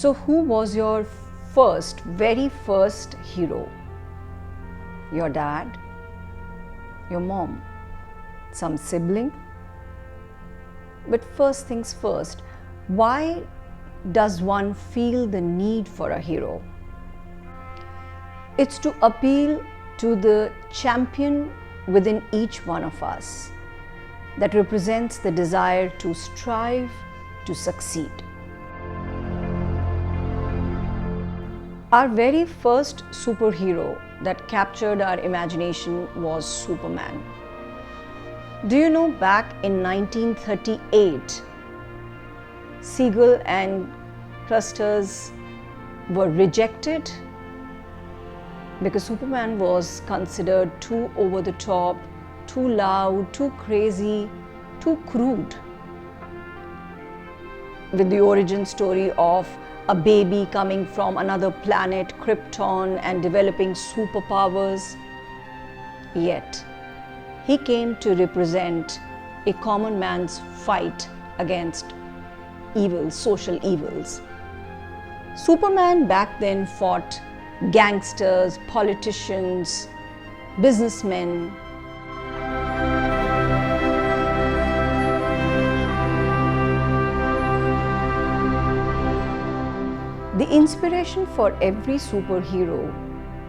So who was your very first hero? Your dad? Your mom? Some sibling? But first things first, why does one feel the need for a hero? It's to appeal to the champion within each one of us that represents the desire to strive to succeed. Our very first superhero that captured our imagination was Superman. Do you know back in 1938, Siegel and Clusters were rejected because Superman was considered too over the top, too loud, too crazy, too crude. With the origin story of a baby coming from another planet, Krypton, and developing superpowers. Yet, he came to represent a common man's fight against evil, social evils. Superman back then fought gangsters, politicians, businessmen. The inspiration for every superhero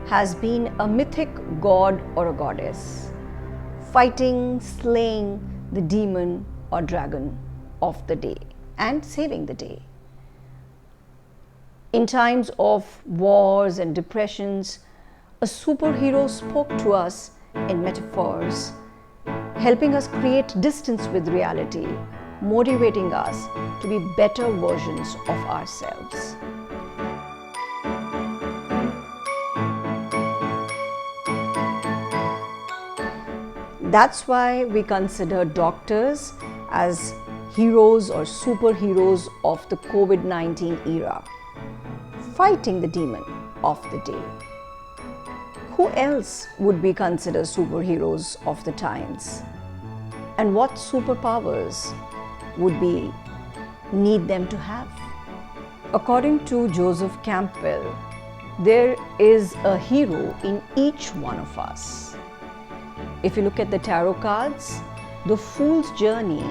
has been a mythic god or a goddess, fighting, slaying the demon or dragon of the day and saving the day. In times of wars and depressions, a superhero spoke to us in metaphors, helping us create distance with reality, motivating us to be better versions of ourselves. That's why we consider doctors as heroes or superheroes of the COVID-19 era, fighting the demon of the day. Who else would be considered superheroes of the times? And what superpowers would we need them to have? According to Joseph Campbell, there is a hero in each one of us. If you look at the tarot cards, the Fool's journey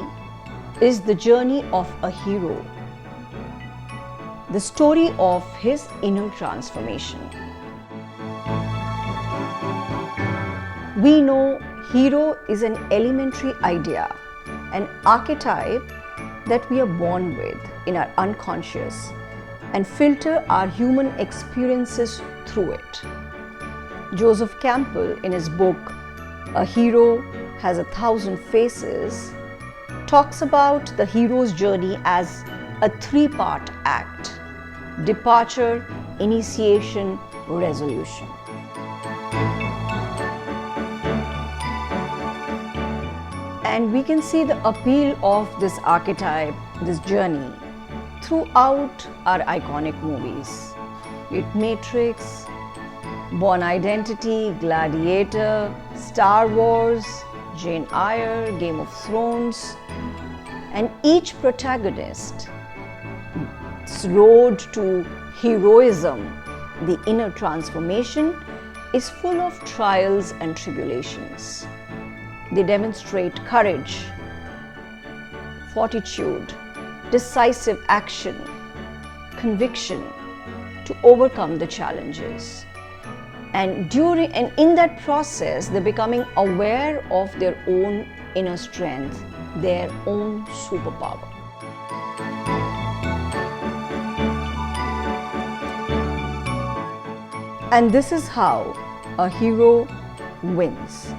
is the journey of a hero, the story of his inner transformation. We know hero is an elementary idea, an archetype that we are born with in our unconscious and filter our human experiences through it. Joseph Campbell, in his book A Hero Has 1,000 Faces, talks about the hero's journey as a three-part act: departure, initiation, resolution. And we can see the appeal of this archetype, this journey, throughout our iconic movies. Be it Matrix, Born Identity, Gladiator, Star Wars, Jane Eyre, Game of Thrones, and each protagonist's road to heroism, the inner transformation, is full of trials and tribulations. They demonstrate courage, fortitude, decisive action, conviction to overcome the challenges. And in that process, they're becoming aware of their own inner strength, their own superpower. And this is how a hero wins.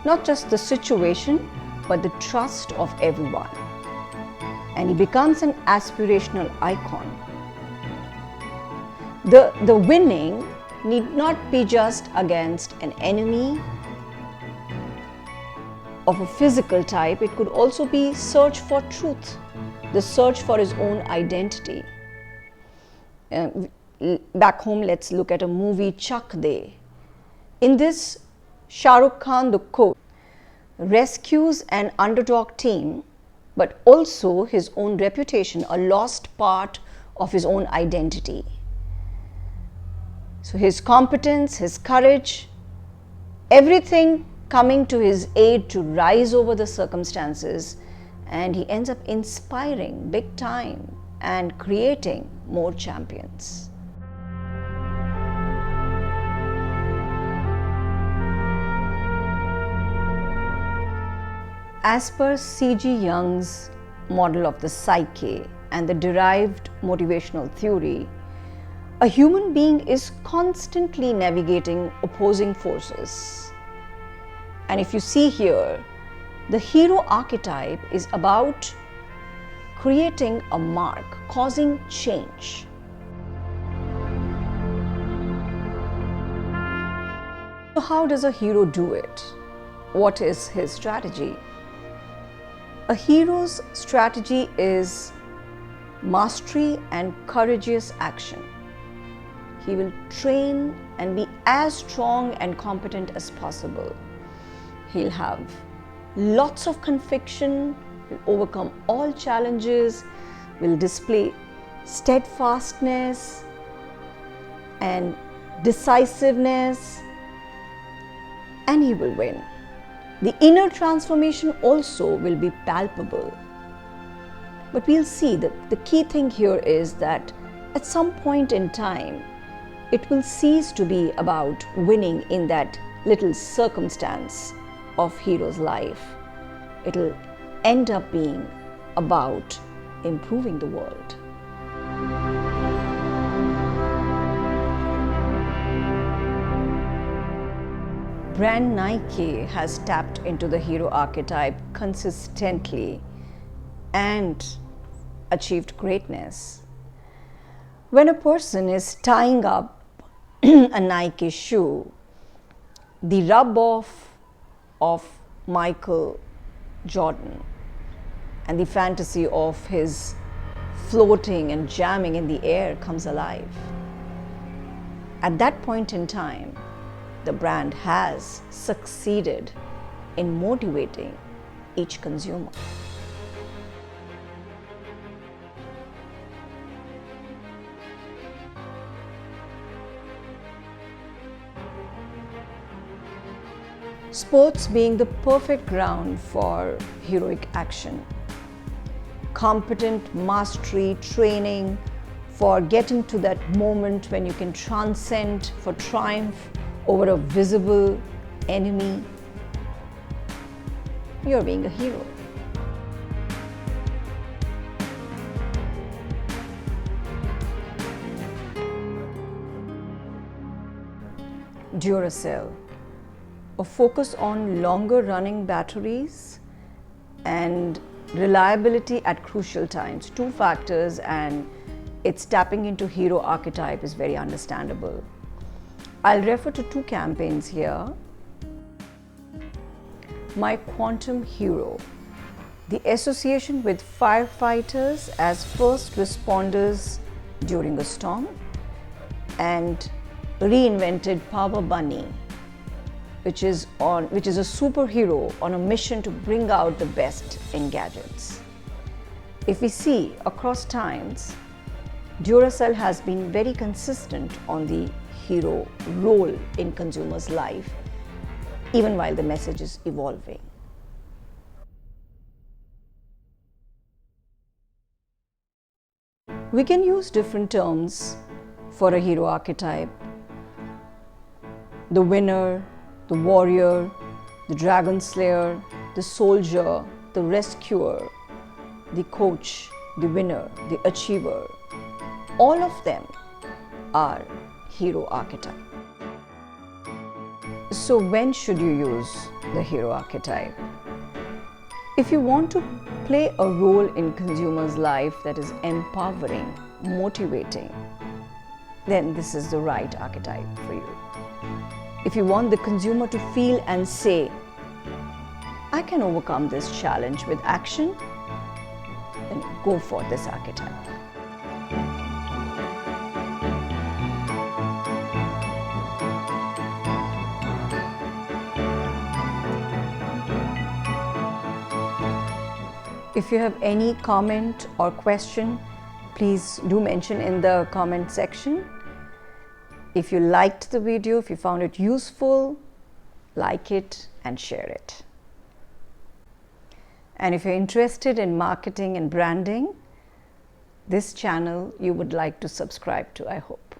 Not just the situation, but the trust of everyone. And he becomes an aspirational icon. The winning need not be just against an enemy of a physical type. It could also be search for truth, the search for his own identity. Back home, let's look at a movie, Chak De. In this, Shah Rukh Khan, the coach, rescues an underdog team, but also his own reputation, a lost part of his own identity. So his competence, his courage, everything coming to his aid to rise over the circumstances, and he ends up inspiring big time and creating more champions. As per C.G. Jung's model of the psyche and the derived motivational theory, a human being is constantly navigating opposing forces. And if you see here, the hero archetype is about creating a mark, causing change. So how does a hero do it? What is his strategy? A hero's strategy is mastery and courageous action. He will train and be as strong and competent as possible. He'll have lots of conviction, will overcome all challenges, will display steadfastness and decisiveness, and he will win. The inner transformation also will be palpable. But we'll see that the key thing here is that at some point in time, it will cease to be about winning in that little circumstance of hero's life. It'll end up being about improving the world. Brand Nike has tapped into the hero archetype consistently and achieved greatness. When a person is tying up a Nike shoe, the rub off of Michael Jordan and the fantasy of his floating and jamming in the air comes alive. At that point in time, the brand has succeeded in motivating each consumer. Sports being the perfect ground for heroic action. Competent mastery training for getting to that moment when you can transcend for triumph over a visible enemy. You're being a hero. Duracell. A focus on longer running batteries and reliability at crucial times. Two factors, and its tapping into hero archetype is very understandable. I'll refer to two campaigns here. My Quantum Hero. The association with firefighters as first responders during a storm, and reinvented Power Bunny, which is a superhero on a mission to bring out the best in gadgets. If we see across times, Duracell has been very consistent on the hero role in consumers' life, even while the message is evolving. We can use different terms for a hero archetype. The winner, the warrior, the dragon slayer, the soldier, the rescuer, the coach, the winner, the achiever. All of them are hero archetype. So when should you use the hero archetype? If you want to play a role in consumers' life that is empowering, motivating, then this is the right archetype for you. If you want the consumer to feel and say, I can overcome this challenge with action, then go for this archetype. If you have any comment or question, Please do mention in the comment section. If you liked the video, if you found it useful, like it and share it. And if you're interested in marketing and branding, this channel you would like to subscribe to, I hope.